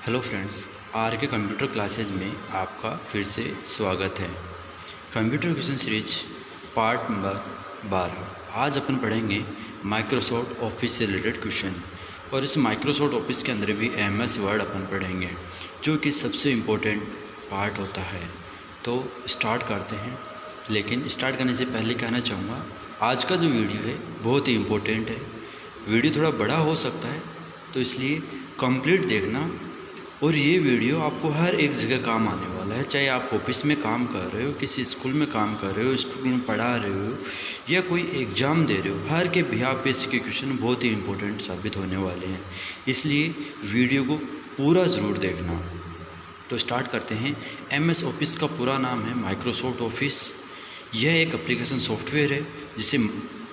Hello friends, are के computer classes में आपका फिर से स्वागत है। Computer question series part number 12। आज अपन पढ़ेंगे माइक्रोसॉफ्ट ऑफिस से रिलेटेड क्वेश्चन, और इस माइक्रोसॉफ्ट ऑफिस के अंदर भी एमएस वर्ड अपन पढ़ेंगे, जो कि सबसे इम्पोर्टेंट पार्ट होता है। तो स्टार्ट करते हैं। लेकिन स्टार्ट करने से पहले कहना चाहूँगा, आज का जो वीडियो है बहुत ही इम्पोर्टेंट है। वीडियो थोड़ा बड़ा हो सकता है, तो इसलिए कंप्लीट देखना। और ये वीडियो आपको हर एक जगह काम आने वाला है, चाहे आप ऑफिस में काम कर रहे हो, किसी स्कूल में काम कर रहे हो, स्कूल में पढ़ा रहे हो, या कोई एग्ज़ाम दे रहे हो, हर के बिहाफ पे इसके क्वेश्चन बहुत ही इंपॉर्टेंट साबित होने वाले हैं। इसलिए वीडियो को पूरा ज़रूर देखना। तो स्टार्ट करते हैं। एमएस ऑफिस का पूरा नाम है माइक्रोसॉफ्ट ऑफिस। यह एक एप्लीकेशन सॉफ्टवेयर है जिसे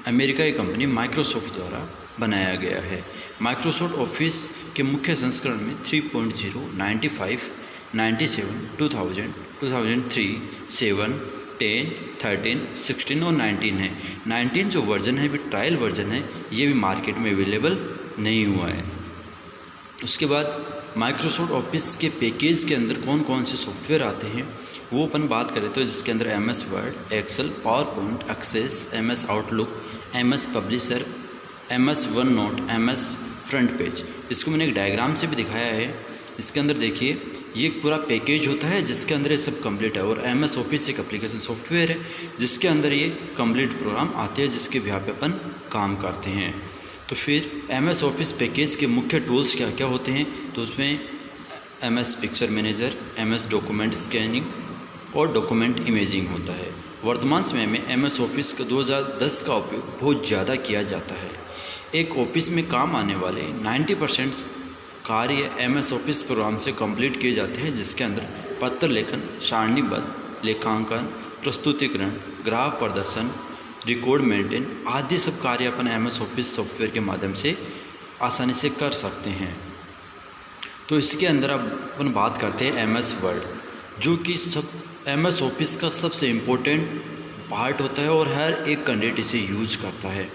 अमेरिका की कंपनी माइक्रोसॉफ्ट द्वारा बनाया गया है। माइक्रोसॉफ्ट ऑफिस के मुख्य संस्करण में 3.0, 95, 97, 2000, 2003, 7, 10, 13, 16 और 19 है। 19 जो वर्जन है, भी ट्रायल वर्जन है, ये भी मार्केट में अवेलेबल नहीं हुआ है। उसके बाद माइक्रोसॉफ्ट ऑफिस के पैकेज के अंदर कौन कौन से सॉफ्टवेयर आते हैं वो अपन बात करें तो जिसके अंदर MS Word, Excel, PowerPoint, Access, MS Outlook, MS Publisher, MS OneNote, MS FrontPage. इसको मैंने एक डायग्राम से भी दिखाया है। इसके अंदर देखिए, ये पूरा पैकेज होता है जिसके अंदर ये सब कंप्लीट है। और एमएस ऑफिस एक एप्लीकेशन सॉफ्टवेयर है जिसके अंदर ये कंप्लीट प्रोग्राम आते हैं, जिसके बिहार पे अपन काम करते हैं। तो फिर एमएस ऑफिस पैकेज के मुख्य टूल्स क्या क्या होते हैं, तो उसमें MS picture manager, MS document scanning और डॉक्यूमेंट इमेजिंग होता है। वर्तमान समय में एमएस ऑफिस का 2010 का उपयोग बहुत ज़्यादा किया जाता है। एक ऑफिस में काम आने वाले 90% कार्य एमएस ऑफिस प्रोग्राम से कंप्लीट किए जाते हैं, जिसके अंदर पत्र लेखन, सारणीबद्ध लेखांकन, प्रस्तुतिकरण, ग्राहक प्रदर्शन, रिकॉर्ड मेंटेन आदि सब कार्य अपन एमएस ऑफिस सॉफ्टवेयर के माध्यम से आसानी से कर सकते हैं। तो इसके अंदर अब अपन बात करते हैं एमएस वर्ड, जो कि सब एमएस ऑफिस का सबसे इम्पोर्टेंट पार्ट होता है और हर एक कैंडिडेट इसे यूज करता है।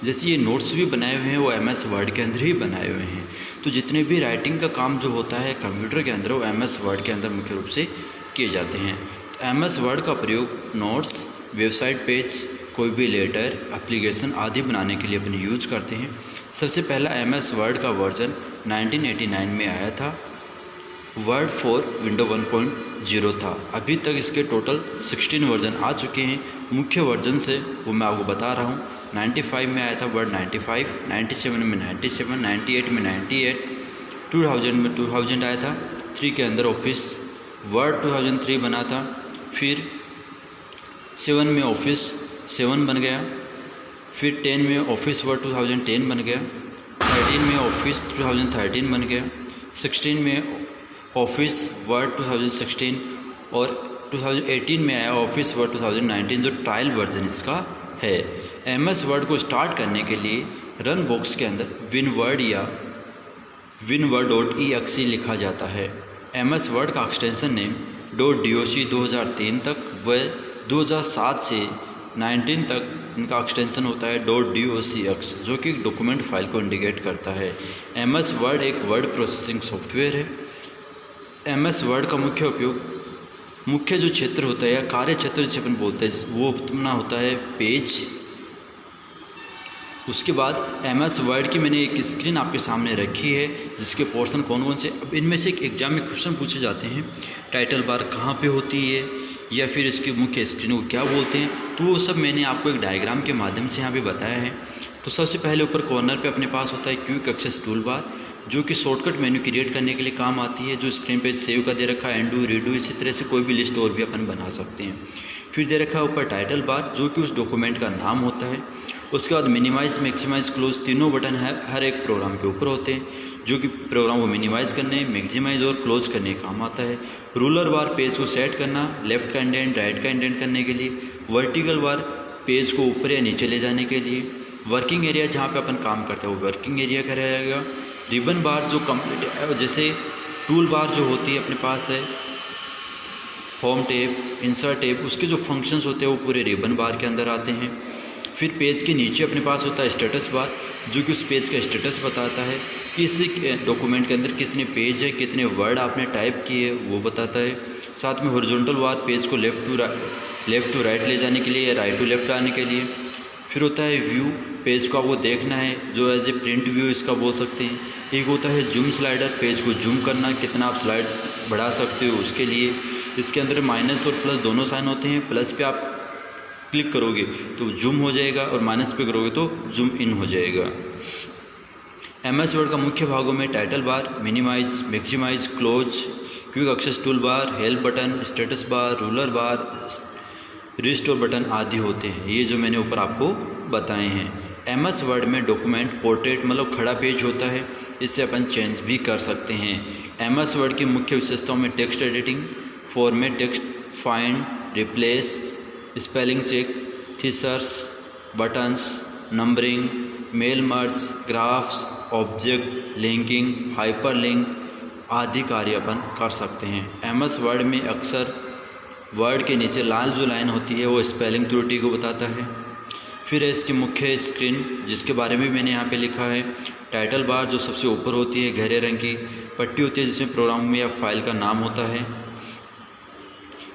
जैसे ये नोट्स भी बनाए हुए हैं वो एमएस वर्ड के अंदर ही बनाए हुए हैं। तो जितने भी राइटिंग का काम जो होता है कंप्यूटर के अंदर, वो एमएस वर्ड के अंदर मुख्य रूप से किए जाते हैं। तो एमएस वर्ड का प्रयोग नोट्स, वेबसाइट पेज, कोई भी लेटर, एप्लीकेशन आदि बनाने के लिए अपन यूज करते हैं। सबसे पहला एमएस वर्ड का वर्जन 1989 में आया था। वर्ड 4 विंडो 1.0 था। अभी तक इसके टोटल 16 वर्जन आ चुके हैं। मुख्य वर्जन से वो मैं आपको बता रहा हूँ। 95 में आया था वर्ड 95, 97 में 97, 98 में 98, 2000 में 2000 आया था। 3 के अंदर ऑफिस वर्ड 2003 बना था। फिर 7 में ऑफिस 7 बन गया। फिर 10 में ऑफिस वर्ड 2010 बन गया। 13 में ऑफिस 2013 बन गया। 16 में ऑफिस वर्ड 2016 और 2018 में आया ऑफिस वर्ड 2019, जो ट्रायल वर्जन इसका है। एमएस वर्ड को स्टार्ट करने के लिए रन बॉक्स के अंदर विनवर्ड या winword.exe लिखा जाता है। एमएस वर्ड का एक्सटेंशन नेम .doc 2003 तक व 2007 से 19 तक इनका एक्सटेंशन होता है .docx, जो कि एक डॉक्यूमेंट फाइल को इंडिकेट करता है। एमएस वर्ड एक वर्ड प्रोसेसिंग सॉफ्टवेयर है। एमएस वर्ड का मुख्य उपयोग, मुख्य जो क्षेत्र होता है या कार्य क्षेत्र जिसे अपन बोलते हैं, वो अपना होता है पेज। उसके बाद एमएस वर्ड की मैंने एक स्क्रीन आपके सामने रखी है जिसके पोर्शन कौन कौन से, अब इनमें से एक एग्जाम में क्वेश्चन पूछे जाते हैं। टाइटल बार कहाँ पे होती है या फिर इसकी मुख्य स्क्रीन को क्या बोलते हैं, तो वो सब मैंने आपको एक डायग्राम के माध्यम से यहाँ पे बताया है। तो सबसे पहले ऊपर कॉर्नर पे अपने पास होता है क्विक एक्सेस टूल बार, जो कि शॉर्टकट मेन्यू क्रिएट करने के लिए काम आती है, जो स्क्रीन पे सेव का दे रखा है, एंडू, रीडू, इसी तरह से कोई भी लिस्ट और भी अपन बना सकते हैं। फिर दे रखा है ऊपर टाइटल बार, जो कि उस डॉक्यूमेंट का नाम होता है। उसके बाद मिनिमाइज, मैक्सिमाइज, क्लोज तीनों बटन है हर एक प्रोग्राम के ऊपर होते हैं, जो कि प्रोग्राम को मिनिमाइज करने, मैक्सिमाइज और क्लोज करने का काम आता है। रूलर बार पेज को सेट करना, लेफ्ट का इंडेंट, राइट का इंडेंट करने के लिए। वर्टिकल बार पेज को ऊपर या नीचे ले जाने के लिए। वर्किंग एरिया जहाँ पे अपन काम करते हैं वो वर्किंग एरिया का रहेगा। रिबन बार जो कंप्लीट है, जैसे टूल बार जो होती है अपने पास है, होम टैब, इंसर्ट टैब, उसके जो फंक्शंस होते हैं वो पूरे रिबन बार के अंदर आते हैं। फिर पेज के नीचे अपने पास होता है स्टेटस बार, जो कि उस पेज का स्टेटस बताता है। किस डॉक्यूमेंट के अंदर कितने पेज है, कितने वर्ड आपने टाइप किए वो बताता है। साथ में हॉरिजॉन्टल बार पेज को लेफ़्ट टू राइट ले जाने के लिए या राइट टू लेफ़्ट आने के लिए। फिर होता है व्यू, पेज को आपको देखना है, जो एज ए प्रिंट व्यू इसका बोल सकते हैं। एक होता है जूम स्लाइडर, पेज को जूम करना, कितना आप स्लाइड बढ़ा सकते हो उसके लिए। इसके अंदर माइनस और प्लस दोनों साइन होते हैं। प्लस पे आप क्लिक करोगे तो जूम हो जाएगा और माइनस पे करोगे तो जूम इन हो जाएगा। MS वर्ड का मुख्य भागों में title bar, minimise, maximise, close, quick access tool bar, help button, status bar, ruler bar, restore button आदि होते हैं। ये जो मैंने ऊपर आपको बताए हैं। MS वर्ड में डॉक्यूमेंट पोर्ट्रेट मतलब खड़ा पेज होता है, इससे अपन चेंज भी कर सकते हैं। MS वर्ड की मुख्य विशेषताओं में text editing, format text, find, replace, spelling check, thesaurus, buttons, numbering, mail merge, graphs, object, linking, hyperlink आदि कार्य अपन कर सकते हैं। MS वर्ड में अक्सर वर्ड के नीचे लाल जो लाइन होती है वो स्पेलिंग त्रुटि को बताता है। फिर है इसकी मुख्य स्क्रीन, जिसके बारे में मैंने यहाँ पे लिखा है। टाइटल बार जो सबसे ऊपर होती है, गहरे रंग की पट्टी होती है जिसमें प्रोग्राम में या फाइल का नाम होता है।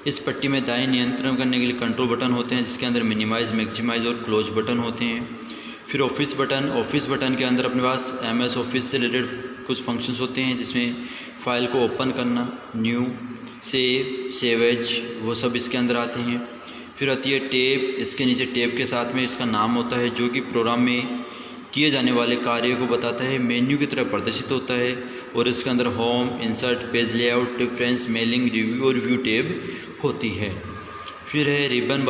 इस पट्टी में दाएं नियंत्रण करने के लिए कंट्रोल बटन होते हैं, जिसके अंदर मिनिमाइज, मैक्सिमाइज और क्लोज बटन होते हैं। फिर ऑफिस बटन के अंदर अपने पास MS ऑफिस से रिलेटेड कुछ फंक्शंस होते हैं, जिसमें फ़ाइल को ओपन करना, न्यू, सेव एज, वो सब इसके अंदर आते हैं। फिर आती है टैब, इसके नीचे टैब के साथ में इसका नाम होता है, जो कि प्रोग्राम में किए जाने वाले कार्य को बताता है, मेन्यू की तरह प्रदर्शित होता है। और इसके अंदर home, insert, page layout, difference, mailing, review और व्यू टैब होती है। फिर है रिबन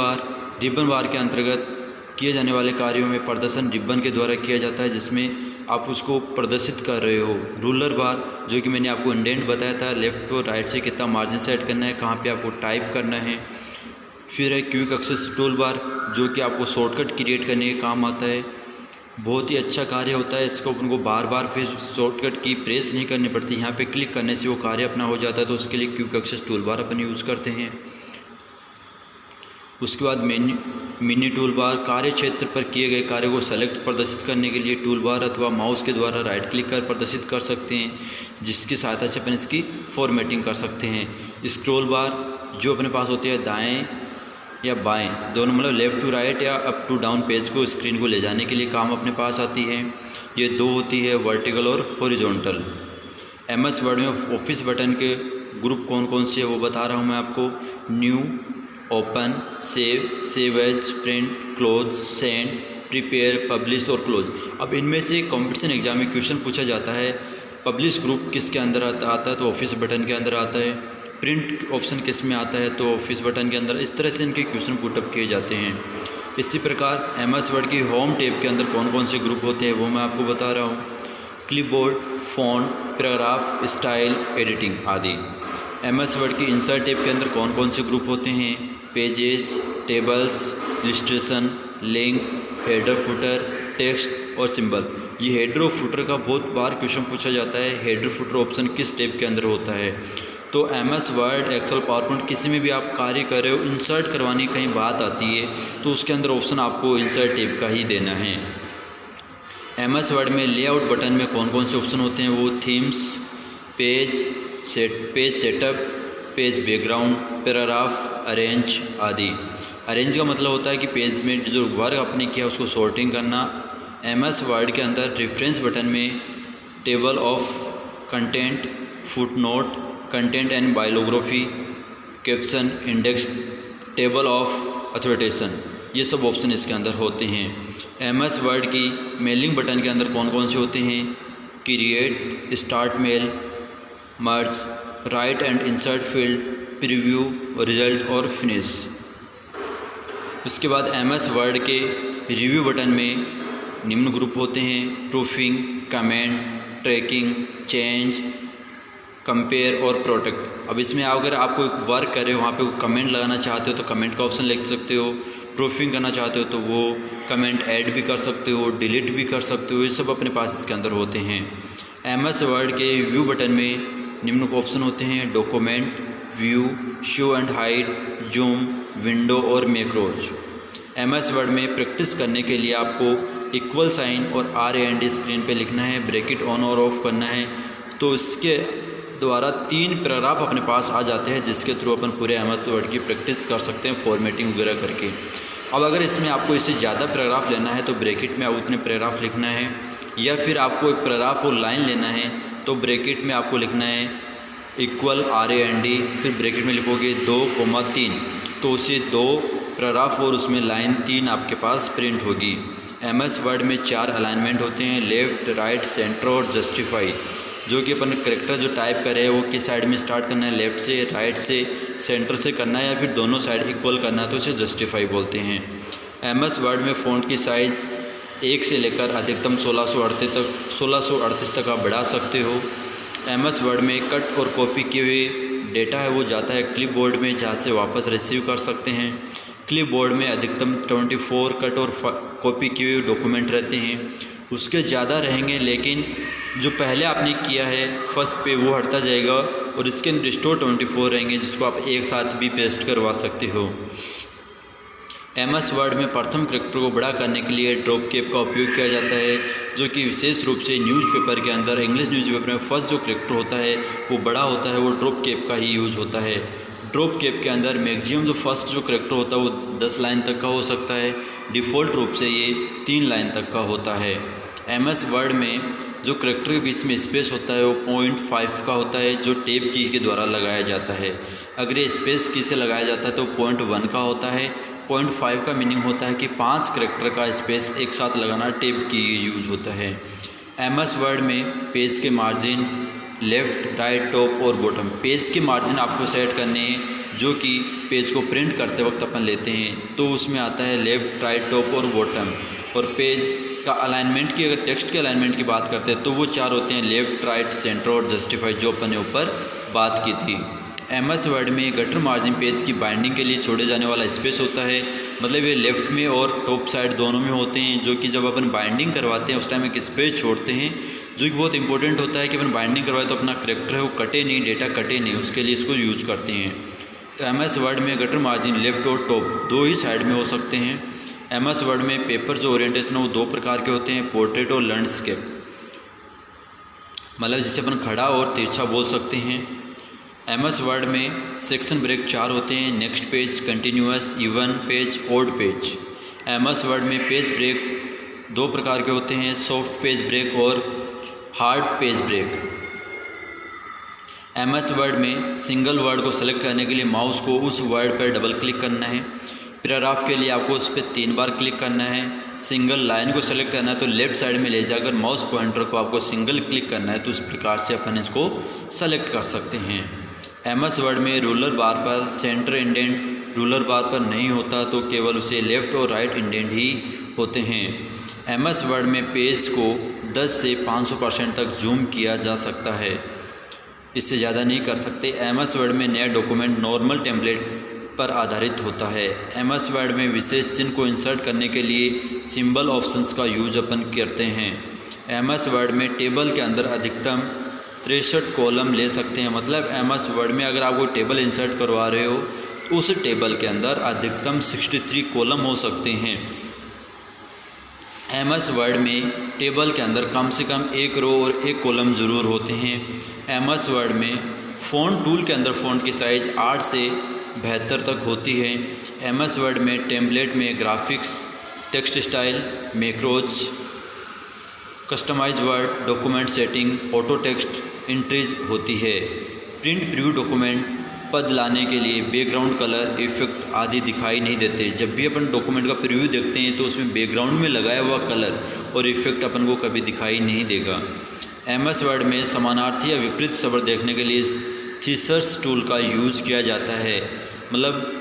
बार के अंतर्गत किए जाने वाले कार्यों में प्रदर्शन रिबन के द्वारा किया जाता है, जिसमें आप उसको प्रदर्शित कर रहे हो। रूलर बार, जो कि मैंने आपको इंडेंट बताया था, लेफ़्ट और राइट से कितना मार्जिन सेट करना है, कहाँ पे आपको टाइप करना है। फिर है क्विक एक्सेस टूल बार, जो कि आपको शॉर्टकट क्रिएट करने के काम आता है। बहुत ही अच्छा कार्य होता है, इसको अपन को बार बार फिर शॉर्टकट की प्रेस नहीं करनी पड़ती, यहाँ पे क्लिक करने से वो कार्य अपना हो जाता है। तो उसके लिए क्विक एक्सेस टूल बार अपन यूज़ करते हैं। उसके बाद मिनी टूल बार, कार्य क्षेत्र पर किए गए कार्य को सेलेक्ट प्रदर्शित करने के लिए टूल बार अथवा माउस के द्वारा राइट क्लिक कर प्रदर्शित कर सकते हैं, जिसकी सहायता से अपन इसकी फॉर्मेटिंग कर सकते हैं। स्क्रॉल बार जो अपने पास होती है दाएं या बाएं दोनों, मतलब लेफ़्ट टू राइट या अप टू डाउन पेज को, स्क्रीन को ले जाने के लिए काम अपने पास आती है। ये दो होती है, वर्टिकल और हॉरिजॉन्टल। MS वर्ड में ऑफिस बटन के ग्रुप कौन कौन से है वो बता रहा हूँ मैं आपको। New, open, save as, print, close, send, prepare, publish और क्लोज। अब इनमें से कंपटीशन एग्जाम में क्वेश्चन पूछा जाता है, पब्लिश ग्रुप किसके अंदर आता है, तो ऑफिस बटन के अंदर आता है। प्रिंट ऑप्शन किस में आता है, तो ऑफिस बटन के अंदर। इस तरह से इनके क्वेश्चन पुटअप किए जाते हैं। इसी प्रकार MS वर्ड की होम टैब के अंदर कौन कौन से ग्रुप होते हैं वो मैं आपको बता रहा हूँ। Clipboard, font, paragraph, style, editing आदि। MS वर्ड की इंसर्ट टैब के अंदर कौन कौन से ग्रुप होते हैं, pages, tables, illustration, link, header, footer, text और सिंबल। ये हेडर और फुटर का बहुत बार क्वेश्चन पूछा जाता है, हेडर फुटर ऑप्शन किस टैब के अंदर होता है। तो MS वर्ड, एक्सेल, पावरपॉइंट किसी में भी आप कार्य कर रहे हो, इंसर्ट करवाने की कहीं बात आती है तो उसके अंदर ऑप्शन आपको इंसर्ट टैब का ही देना है। MS वर्ड में लेआउट बटन में कौन कौन से ऑप्शन होते हैं, वो themes, page setup, page background, paragraph, arrange आदि। अरेंज का मतलब होता है कि पेज में जो वर्क आपने किया उसको सॉर्टिंग करना। MS वर्ड के अंदर रेफरेंस बटन में table of content, footnote, content and biography, caption, index, table of authorities, ये सब ऑप्शन इसके अंदर होते हैं। MS वर्ड की मेलिंग बटन के अंदर कौन कौन से होते हैं, create, start mail, merge, write and insert field, preview, result और फिनिश। उसके बाद MS वर्ड के रिव्यू बटन में निम्न ग्रुप होते हैं, proofing, comment, tracking, change, compare और प्रोटेक्ट। अब इसमें अगर आप कोई वर्क कर रहे हो, वहाँ पे कमेंट लगाना चाहते हो तो कमेंट का ऑप्शन लिख सकते हो, प्रूफिंग करना चाहते हो तो वो कमेंट ऐड भी कर सकते हो, डिलीट भी कर सकते हो, ये सब अपने पास इसके अंदर होते हैं। MS वर्ड के व्यू बटन में निम्न ऑप्शन होते हैं, document, view, show and hide, zoom, window और मैक्रोज। MS वर्ड में प्रैक्टिस करने के लिए आपको इक्वल साइन और RAND स्क्रीन पे लिखना है, ब्रैकेट ऑन और ऑफ करना है। तो इसके द्वारा 3 पैराग्राफ अपने पास आ जाते हैं, जिसके थ्रू अपन पूरे MS वर्ड की प्रैक्टिस कर सकते हैं फॉर्मेटिंग वगैरह करके। अब अगर इसमें आपको इससे ज़्यादा पैराग्राफ लेना है तो ब्रैकेट में आप उतने पैराग्राफ लिखना है, या फिर आपको एक पैराग्राफ और लाइन लेना है तो ब्रैकेट में आपको लिखना है इक्वल RAND, फिर ब्रैकेट में लिखोगे 2,3, तो उसे 2 पैराग्राफ और उसमें लाइन 3 आपके पास प्रिंट होगी। MS वर्ड में 4 अलाइनमेंट होते हैं, लेफ़्ट, राइट, सेंटर और जस्टिफाई, जो कि अपन करेक्टर जो टाइप कर रहे हैं वो किस साइड में स्टार्ट करना है, लेफ़्ट से, राइट से, सेंटर से करना है, या फिर दोनों साइड इक्वल करना है, तो उसे जस्टिफाई बोलते हैं। MS वर्ड में फ़ॉन्ट की साइज़ 1 से लेकर अधिकतम 1638 तक आप बढ़ा सकते हो। MS वर्ड में कट और कॉपी किए हुए डेटा है वो जाता है क्लिपबोर्ड में, जहाँ से वापस रिसीव कर सकते हैं। क्लिपबोर्ड में अधिकतम 24 कट और कॉपी किए हुए डॉक्यूमेंट रहते हैं, उसके ज़्यादा रहेंगे, लेकिन जो पहले आपने किया है फर्स्ट पे वो हटता जाएगा और इसके अंदर स्टोर 24 रहेंगे, जिसको आप एक साथ भी पेस्ट करवा सकते हो। MS वर्ड में प्रथम करेक्टर को बड़ा करने के लिए ड्रॉप कैप का उपयोग किया जाता है, जो कि विशेष रूप से न्यूज़पेपर के अंदर, इंग्लिश न्यूज़पेपर में फर्स्ट जो करेक्टर होता है वो बड़ा होता है, वो ड्रॉप कैप का ही यूज होता है। ड्रॉप कैप के अंदर मैक्सिमम जो फर्स्ट जो करेक्टर होता है वो 10 लाइन तक का हो सकता है, डिफ़ॉल्ट रूप से ये 3 लाइन तक का होता है। MS वर्ड में जो करेक्टर के बीच में स्पेस होता है वो 0.5 का होता है, जो टेप की के द्वारा लगाया जाता है। अगर ये स्पेस की से लगाया जाता है तो 0.1 का होता है। 0.5 का मीनिंग होता है कि 5 करेक्टर का स्पेस एक साथ लगाना टेप की यूज होता है। MS वर्ड में पेज के मार्जिन लेफ़्ट, राइट, टॉप और बॉटम, पेज के मार्जिन आपको सेट करने हैं, जो कि पेज को प्रिंट करते वक्त अपन लेते हैं, तो उसमें आता है लेफ़्ट, राइट, टॉप और बॉटम। और पेज का अलाइनमेंट की, अगर टेक्स्ट के अलाइनमेंट की बात करते हैं तो वो 4 होते हैं, लेफ़्ट, राइट, सेंटर और जस्टिफाई, जो अपन ने ऊपर बात की थी। MS वर्ड में गटर मार्जिन पेज की बाइंडिंग के लिए छोड़े जाने वाला स्पेस होता है, मतलब ये लेफ़्ट में और टॉप साइड दोनों में होते हैं, जो कि जब अपन बाइंडिंग करवाते हैं उस टाइम एक स्पेस छोड़ते हैं, जो कि बहुत इंपॉर्टेंट होता है कि अपन बाइंडिंग करवाए तो अपना करेक्टर है वो कटे नहीं, डेटा कटे नहीं, उसके लिए इसको यूज करते हैं। तो MS वर्ड में गटर मार्जिन लेफ़्ट और टॉप 2 ही साइड में हो सकते हैं। MS वर्ड में पेपर जो ओरिएंटेशन है वो 2 प्रकार के होते हैं, पोर्ट्रेट और लैंडस्केप, मतलब जिसे अपन खड़ा और तिरछा बोल सकते हैं। MS वर्ड में सेक्शन ब्रेक 4 होते हैं, next page, continuous, even page, odd page. MS Word में पेज ब्रेक 2 प्रकार के होते हैं, सॉफ्ट पेज ब्रेक और hard page break. MS Word में सिंगल वर्ड को सेलेक्ट करने के लिए माउस को उस वर्ड पर डबल क्लिक करना है। पैराग्राफ के लिए आपको उस पर 3 बार क्लिक करना है। सिंगल लाइन को सेलेक्ट करना है तो लेफ़्ट साइड में ले जाकर माउस पॉइंटर को आपको सिंगल क्लिक करना है, तो इस प्रकार से अपन इसको सेलेक्ट कर सकते हैं। MS वर्ड में रूलर बार पर सेंटर इंडेंट रूलर बार पर नहीं होता, तो केवल उसे लेफ़्ट और राइट इंडेंट ही होते हैं। MS वर्ड में पेज को 10 से 500% तक जूम किया जा सकता है, इससे ज़्यादा नहीं कर सकते। MS वर्ड में नया डॉक्यूमेंट नॉर्मल टेम्पलेट पर आधारित होता है। MS वर्ड में विशेष चिन्ह को इंसर्ट करने के लिए सिंबल ऑप्शंस का यूज अपन करते हैं। MS वर्ड में टेबल के अंदर अधिकतम 63 कॉलम ले सकते हैं, मतलब MS वर्ड में अगर आप कोई टेबल इंसर्ट करवा रहे हो तो उस टेबल के अंदर अधिकतम 63 कॉलम हो सकते हैं। MS वर्ड में टेबल के अंदर कम से कम 1 रो और 1 कॉलम ज़रूर होते हैं। MS वर्ड में फ़ॉन्ट टूल के अंदर फ़ॉन्ट की साइज़ 8 से 72 तक होती है। MS वर्ड में टेम्पलेट में graphics, text style, macros, customise word, document setting, auto text entries होती है। प्रिंट प्रीव्यू डॉक्यूमेंट पद लाने के लिए बैकग्राउंड कलर, इफेक्ट आदि दिखाई नहीं देते। जब भी अपन डॉक्यूमेंट का प्रीव्यू देखते हैं तो उसमें बैकग्राउंड में लगाया हुआ कलर और इफेक्ट अपन को कभी दिखाई नहीं देगा। MS वर्ड में समानार्थी या विपरीत शब्द देखने के लिए थीसर्स टूल का यूज किया जाता है, मतलब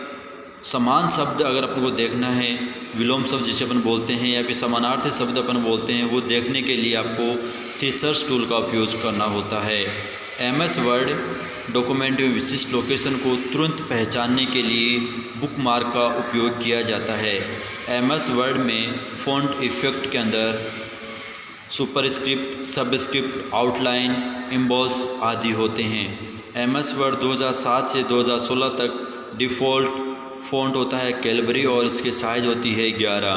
समान शब्द अगर अपन को देखना है, विलोम शब्द जिसे अपन बोलते हैं या फिर समानार्थी शब्द अपन बोलते हैं, वो देखने के लिए आपको थीसर्स टूल का उपयोग करना होता है। MS वर्ड डॉक्यूमेंट में विशिष्ट लोकेशन को तुरंत पहचानने के लिए बुकमार्क का उपयोग किया जाता है। MS वर्ड में फ़ॉन्ट इफेक्ट के अंदर सुपरस्क्रिप्ट, सबस्क्रिप्ट, आउटलाइन, एम्बॉस आदि होते हैं। MS वर्ड 2007 से 2016 तक डिफ़ॉल्ट फ़ॉन्ट होता है कैलबरी और इसकी साइज़ होती है 11।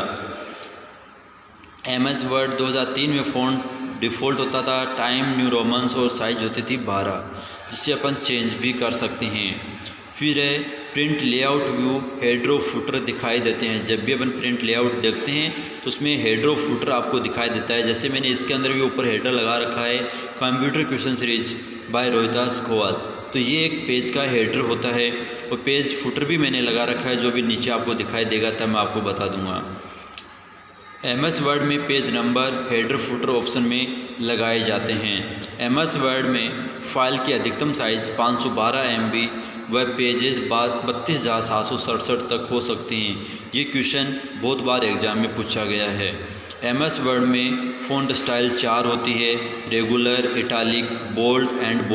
MS वर्ड 2003 में फ़ॉन्ट डिफ़ॉल्ट होता था, टाइम न्यू रोमन्स और साइज होती थी 12, जिससे अपन चेंज भी कर सकते हैं। फिर है प्रिंट लेआउट व्यू, हेडर और फुटर दिखाई देते हैं। जब भी अपन प्रिंट लेआउट देखते हैं तो उसमें हेडर और फुटर आपको दिखाई देता है। जैसे मैंने इसके अंदर भी ऊपर हेडर लगा रखा है, computer question series by Rohitas Khowal, तो ये एक पेज का हेडर होता है और पेज फुटर भी मैंने लगा रखा है, जो भी नीचे आपको दिखाई देगा तब मैं आपको बता दूंगा। MS वर्ड में page number header footer option में लगाए जाते हैं। MS वर्ड में फ़ाइल की अधिकतम साइज़ 512 MB व पेजेस 32,767 तक हो सकते हैं। ये क्वेश्चन बहुत बार एग्ज़ाम में पूछा गया है। MS वर्ड में फ़ॉन्ट स्टाइल 4 होती है, regular, italic, bold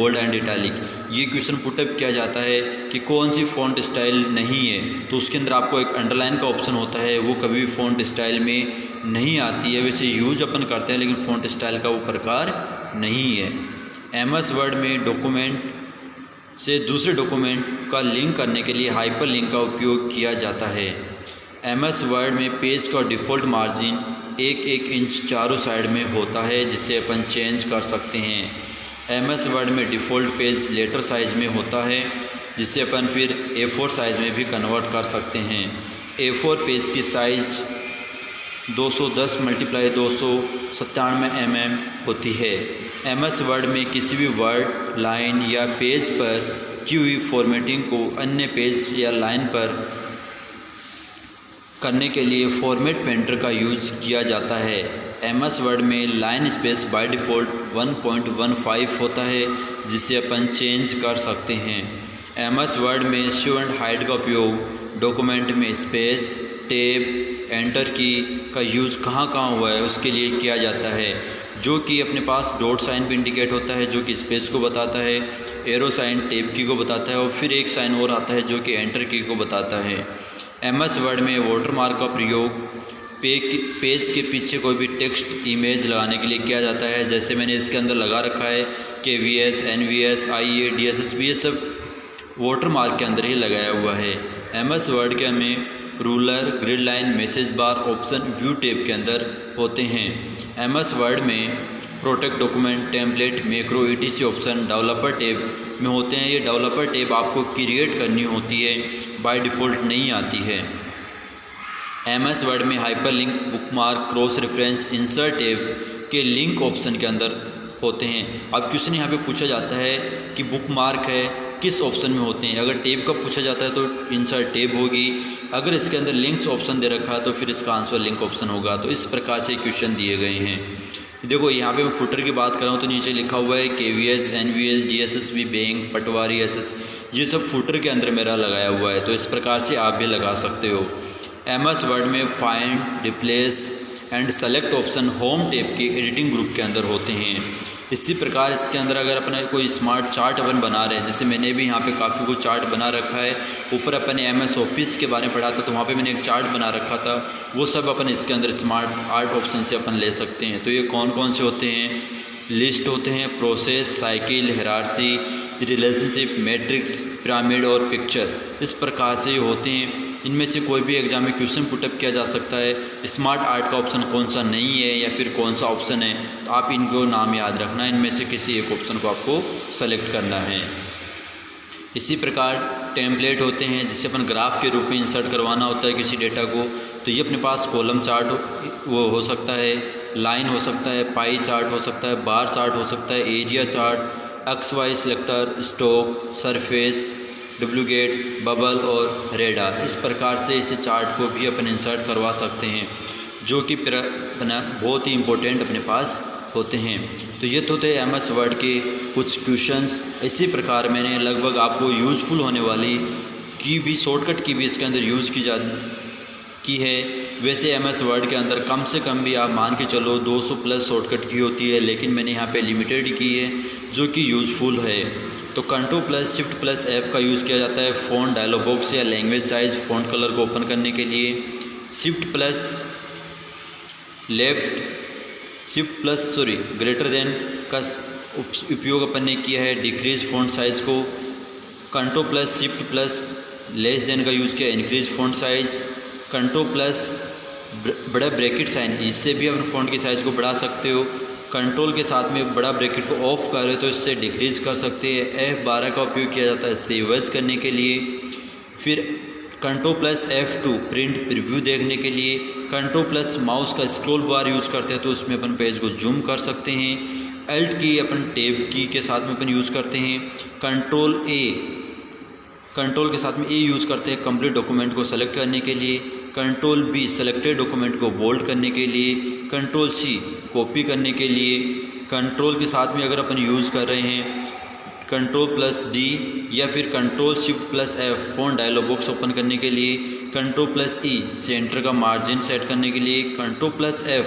and italic. ये क्वेश्चन पुटअप किया जाता है कि कौन सी फ़ॉन्ट स्टाइल नहीं है, तो उसके अंदर आपको एक अंडरलाइन का ऑप्शन होता है, वो कभी भी फ़ॉन्ट स्टाइल में नहीं आती है। वैसे यूज अपन करते हैं लेकिन फ़ॉन्ट स्टाइल का वो प्रकार नहीं है। MS वर्ड में डॉक्यूमेंट से दूसरे डॉक्यूमेंट का लिंक करने के लिए हाइपर लिंक का उपयोग किया जाता है। MS वर्ड में पेज का डिफ़ॉल्ट मार्जिन 1 इंच चारों साइड में होता है, जिसे अपन चेंज कर सकते हैं। MS वर्ड में डिफ़ॉल्ट पेज लेटर साइज़ में होता है, जिसे अपन फिर A4 साइज़ में भी कन्वर्ट कर सकते हैं। A4 पेज की साइज़ 210 × 297 mm होती है। MS वर्ड में किसी भी वर्ड, लाइन या पेज पर की हुई फॉर्मेटिंग को अन्य पेज या लाइन पर करने के लिए फॉर्मेट पेंटर का यूज किया जाता है। MS वर्ड में लाइन स्पेस बाय डिफ़ॉल्ट 1.15 होता है, जिसे अपन चेंज कर सकते हैं। MS वर्ड में शो एंड हाइड का उपयोग डॉक्यूमेंट में स्पेस, टेब, एंटर की का यूज़ कहाँ हुआ है उसके लिए किया जाता है, जो कि अपने पास डॉट साइन भी इंडिकेट होता है जो कि स्पेस को बताता है, एरो साइन टेब की को बताता है और फिर एक साइन और आता है जो कि एंटर की को बताता है। MS वर्ड में वाटरमार्क का प्रयोग पेज के पीछे कोई भी टेक्स्ट इमेज लगाने के लिए किया जाता है। जैसे मैंने इसके अंदर लगा रखा है KVS, NVS, IA, DSS, ये सब वाटरमार्क के अंदर ही लगाया हुआ है। MS वर्ड के हमें ruler, grid line, message bar option view tab के अंदर होते हैं। MS वर्ड में protect document, template, macro ETC option developer tab में होते हैं। ये डेवलपर टेब आपको क्रिएट करनी होती है, बाय डिफ़ॉल्ट नहीं आती है। MS वर्ड में hyperlink, bookmark, cross reference, insert tab के लिंक ऑप्शन के अंदर होते हैं। अब क्वेश्चन यहाँ पे पूछा जाता है कि बुकमार्क है किस ऑप्शन में होते हैं। अगर टेब का पूछा जाता है तो इंसर्ट टेब होगी, अगर इसके अंदर लिंक्स ऑप्शन दे रखा है तो फिर इसका आंसर लिंक ऑप्शन होगा। तो इस प्रकार से क्वेश्चन दिए गए हैं। देखो यहाँ पे मैं फुटर की बात कर रहा हूँ तो नीचे लिखा हुआ है KVS, NVS, DSSB, बैंक, पटवारी, SS, ये सब फुटर के अंदर मेरा लगाया हुआ है। तो इस प्रकार से आप भी लगा सकते हो। MS वर्ड में find, replace and select option home tab के एडिटिंग ग्रुप के अंदर होते हैं। इसी प्रकार इसके अंदर अगर अपना कोई स्मार्ट चार्ट अपन बना रहे हैं, जैसे मैंने भी यहाँ पे काफ़ी कुछ चार्ट बना रखा है। ऊपर अपन ने MS ऑफिस के बारे में पढ़ा था तो वहाँ पे मैंने एक चार्ट बना रखा था, वो सब अपन इसके अंदर स्मार्ट आर्ट ऑप्शन से अपन ले सकते हैं। तो ये कौन कौन से होते हैं? लिस्ट होते हैं, process, cycle, hierarchy, relationship, matrix, pyramid और पिक्चर। इस प्रकार से ये होते हैं। इनमें से कोई भी एग्जाम में क्वेश्चन पुटअप किया जा सकता है। स्मार्ट आर्ट का ऑप्शन कौन सा नहीं है या फिर कौन सा ऑप्शन है, तो आप इनको नाम याद रखना, इनमें से किसी एक ऑप्शन को आपको सेलेक्ट करना है। इसी प्रकार टेम्पलेट होते हैं जिसे अपन ग्राफ के रूप में इंसर्ट करवाना होता है किसी डेटा को। तो ये अपने पास कॉलम चार्ट वो हो सकता है, लाइन हो सकता है, पाई चार्ट हो सकता है, बार चार्ट हो सकता है, area chart, XY selector, stock, surface, duplicate, bubble और रेडार। इस प्रकार से इस चार्ट को भी अपन इंसर्ट करवा सकते हैं, जो कि बहुत ही इम्पोर्टेंट अपने पास होते हैं। तो ये तो थे MS वर्ड के कुछ क्वेश्चंस। इसी प्रकार मैंने लगभग आपको यूज़फुल होने वाली की भी शॉर्टकट की भी इसके अंदर यूज़ की है। वैसे MS वर्ड के अंदर कम से कम भी आप मान के चलो 200 प्लस शॉर्टकट की होती है, लेकिन मैंने यहाँ पे लिमिटेड की है जो कि यूज़फुल है। तो Ctrl+Shift+F का यूज़ किया जाता है फ़ॉन्ट डायलॉग बॉक्स या लैंग्वेज साइज फ़ॉन्ट कलर को ओपन करने के लिए। ग्रेटर देन का उपयोग अपन ने किया है डिक्रीज फ़ॉन्ट साइज़ को। Ctrl+Shift+ लेस देन का यूज़ किया इंक्रीज फ़ॉन्ट साइज़। Ctrl+ बड़ा ब्रैकेट साइन, इससे भी अपने फ़ॉन्ट की साइज़ को बढ़ा सकते हो। कंट्रोल के साथ में बड़ा ब्रैकेट को ऑफ कर रहे हो तो इससे डिक्रीज़ कर सकते हैं। F12 का उपयोग किया जाता है सेवर्स करने के लिए। फिर control plus F2 print preview देखने के लिए। कंट्रोल प्लस माउस का स्क्रॉल बार यूज़ करते हैं तो उसमें अपन पेज को जूम कर सकते हैं। अल्ट की अपन टैब की के साथ में अपन यूज़ करते हैं। कंट्रोल के साथ में ए यूज़ करते हैं कंप्लीट डॉक्यूमेंट को सेलेक्ट करने के लिए। कंट्रोल बी सेलेक्टेड डॉक्यूमेंट को बोल्ड करने के लिए। कंट्रोल सी कॉपी करने के लिए। कंट्रोल के साथ में अगर अपन यूज़ कर रहे हैं कंट्रोल प्लस डी या फिर control shift plus F font dialog box open करने के लिए। कंट्रोल प्लस ई सेंटर का मार्जिन सेट करने के लिए। कंट्रोल प्लस एफ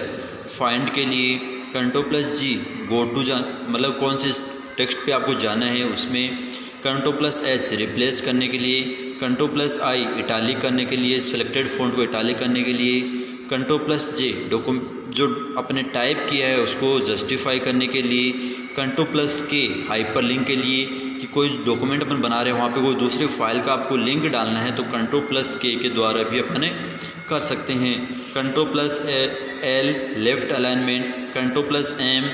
फाइंड के लिए। Control plus G go to मतलब कौन से टेक्स्ट पे आपको जाना है उसमें। कंट्रोल प्लस एच रिप्लेस करने के लिए। कंट्रोल प्लस आई इटालिक करने के लिए, सेलेक्टेड फ़ॉन्ट को इटालिक करने के लिए। कंट्रोल प्लस जे जो अपने टाइप किया है उसको जस्टिफाई करने के लिए। कंट्रोल प्लस के हाइपर लिंक के लिए कि कोई डॉक्यूमेंट अपन बना रहे हैं वहाँ पे कोई दूसरी फाइल का आपको लिंक डालना है तो कंट्रोल प्लस के द्वारा भी अपन कर सकते हैं। Control plus L left alignment. Control plus M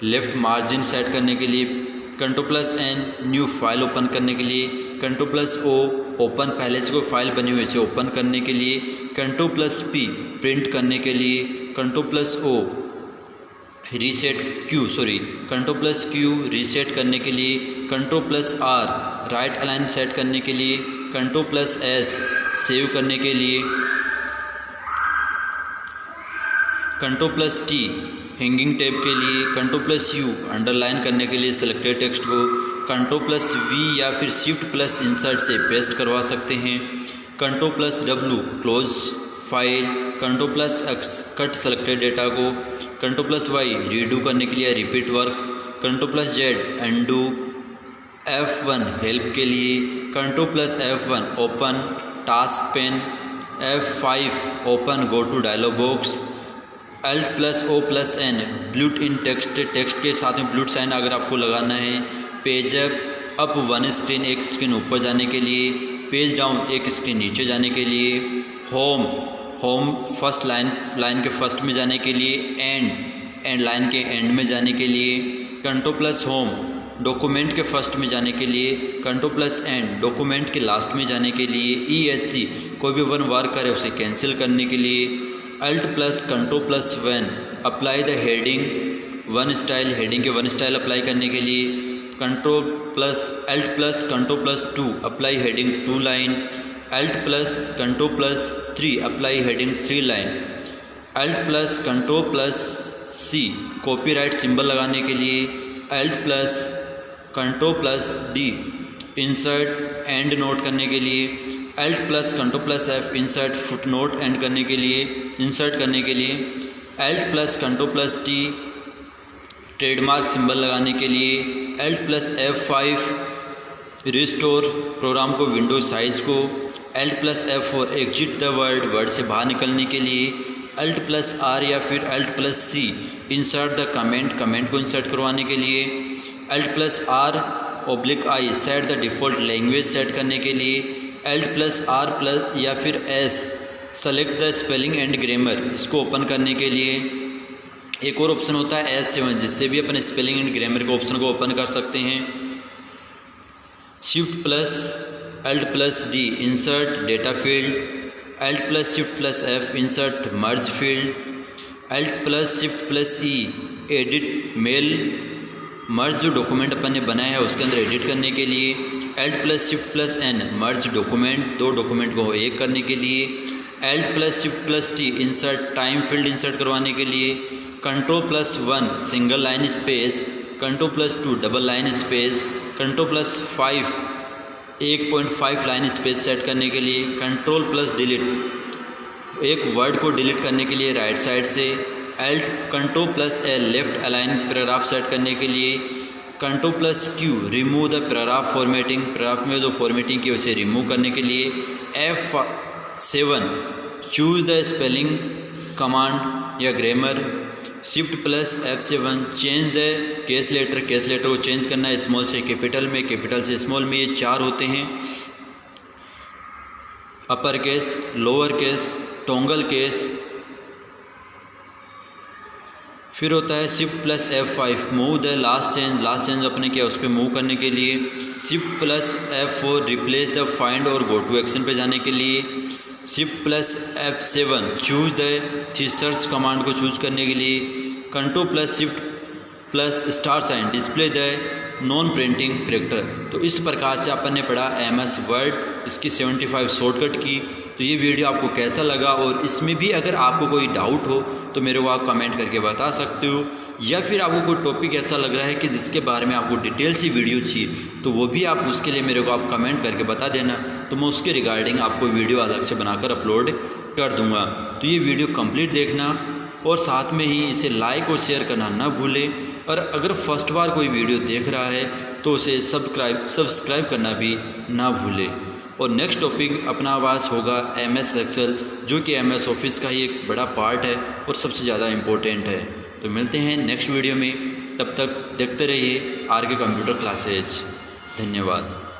left margin set करने के लिए। Control plus N new file open करने के लिए। कंट्रोल प्लस ओ ओपन पहले से कोई फाइल बनी हुई है इसे ओपन करने के लिए। कंट्रोल प्लस पी प्रिंट करने के लिए। Control plus O control plus Q reset करने के लिए। Control plus R right align set करने के लिए। कंट्रोल प्लस एस सेव करने के लिए। Control plus T hanging tab के लिए। कंट्रोल प्लस यू अंडरलाइन करने के लिए सेलेक्टेड टेक्स्ट को। कंट्रोल प्लस वी या फिर शिफ्ट प्लस इंसर्ट से पेस्ट करवा सकते हैं। Control plus W close file. Control plus x cut selected data को। कंट्रोल प्लस वाई रीडू करने के लिए repeat work. Control plus Z undo. F1 help के लिए। Control plus F1 open task pen. F5 open go to dialog box. Alt plus O plus N bullet in text के साथ में bullet sign अगर आपको लगाना है। पेज अप वन स्क्रीन एक स्क्रीन ऊपर जाने के लिए। पेज डाउन एक स्क्रीन नीचे जाने के लिए। होम फर्स्ट लाइन के फर्स्ट में जाने के लिए। एंड लाइन के एंड में जाने के लिए। कंट्रोल प्लस होम डॉक्यूमेंट के फर्स्ट में जाने के लिए। कंट्रोल प्लस एंड डॉक्यूमेंट के लास्ट में जाने के लिए। ESC कोई भी वन वर्क करे उसे कैंसिल करने के लिए। Alt plus control plus one apply the heading one style heading के वन स्टाइल अप्लाई करने के लिए। Alt plus control plus two apply heading two line. Alt plus control plus three apply heading three line. Alt plus control plus C copyright symbol लगाने के लिए। Alt plus control plus D insert endnote करने के लिए। Alt plus control plus F insert footnote end करने के लिए insert करने के लिए। Alt plus control plus T trademark symbol लगाने के लिए। Alt plus F5 restore program को विंडो साइज़ को। Alt plus F4 exit the Word से बाहर निकलने के लिए। Alt प्लस R या फिर Alt plus C insert the comment को इंसर्ट करवाने के लिए। Alt plus R/I set the default language set करने के लिए। Alt प्लस R प्लस या फिर S select the spelling and grammar इसको ओपन करने के लिए। एक और ऑप्शन होता है F7 जिससे भी अपन स्पेलिंग एंड ग्रामर के ऑप्शन को ओपन कर सकते हैं। Shift plus Alt plus D insert data field. Alt plus shift plus F insert merge field. Alt plus shift plus E edit mail merge जो डॉक्यूमेंट अपन ने बनाया है उसके अंदर एडिट करने के लिए। Alt plus shift plus N मर्ज document दो डॉक्यूमेंट को एक करने के लिए। Alt plus shift plus T insert time field insert करवाने के लिए। Control plus 1 single line space. Control plus 2 double line space. Control plus 5 1.5 line space set करने के लिए। कंट्रोल प्लस डिलीट एक वर्ड को डिलीट करने के लिए राइट साइड से। Control plus L left align paragraph set करने के लिए। Control plus Q remove the paragraph formatting paragraph में जो फॉर्मेटिंग की उसे रिमूव करने के लिए। F7 choose the spelling command या grammar. Shift plus F7 change the case letter को चेंज करना है स्मॉल से कैपिटल में, कैपिटल से स्मॉल में। ये चार होते हैं upper case, lower case, toggle case, फिर होता है shift plus F5 move the last change अपने क्या उस पर मूव करने के लिए, shift plus F4 replace the find और गो टू एक्शन पे जाने के लिए, shift plus F7 choose the thesaurus command को चूज करने के लिए, control plus shift plus star sign display the non printing character. तो इस प्रकार से अपन ने पढ़ा MS वर्ड, इसकी 75 शॉर्टकट की। तो ये वीडियो आपको कैसा लगा, और इसमें भी अगर आपको कोई डाउट हो तो मेरे को आप कमेंट करके बता सकते हो, या फिर आपको कोई टॉपिक ऐसा लग रहा है कि जिसके बारे में आपको डिटेल सी वीडियो चाहिए तो वो भी आप उसके लिए मेरे को आप कमेंट करके बता देना, तो मैं उसके रिगार्डिंग आपको वीडियो अलग से बनाकर अपलोड कर दूँगा। तो ये वीडियो कंप्लीट देखना, और साथ में ही इसे लाइक और शेयर करना ना भूलें, और अगर फर्स्ट बार कोई वीडियो देख रहा है तो उसे सब्सक्राइब करना भी ना भूलें। और नेक्स्ट टॉपिक अपना पास होगा MS एक्सेल, जो कि MS ऑफिस का ही एक बड़ा पार्ट है और सबसे ज़्यादा इम्पोर्टेंट है। तो मिलते हैं नेक्स्ट वीडियो में, तब तक देखते रहिए RK कंप्यूटर क्लासेज। धन्यवाद।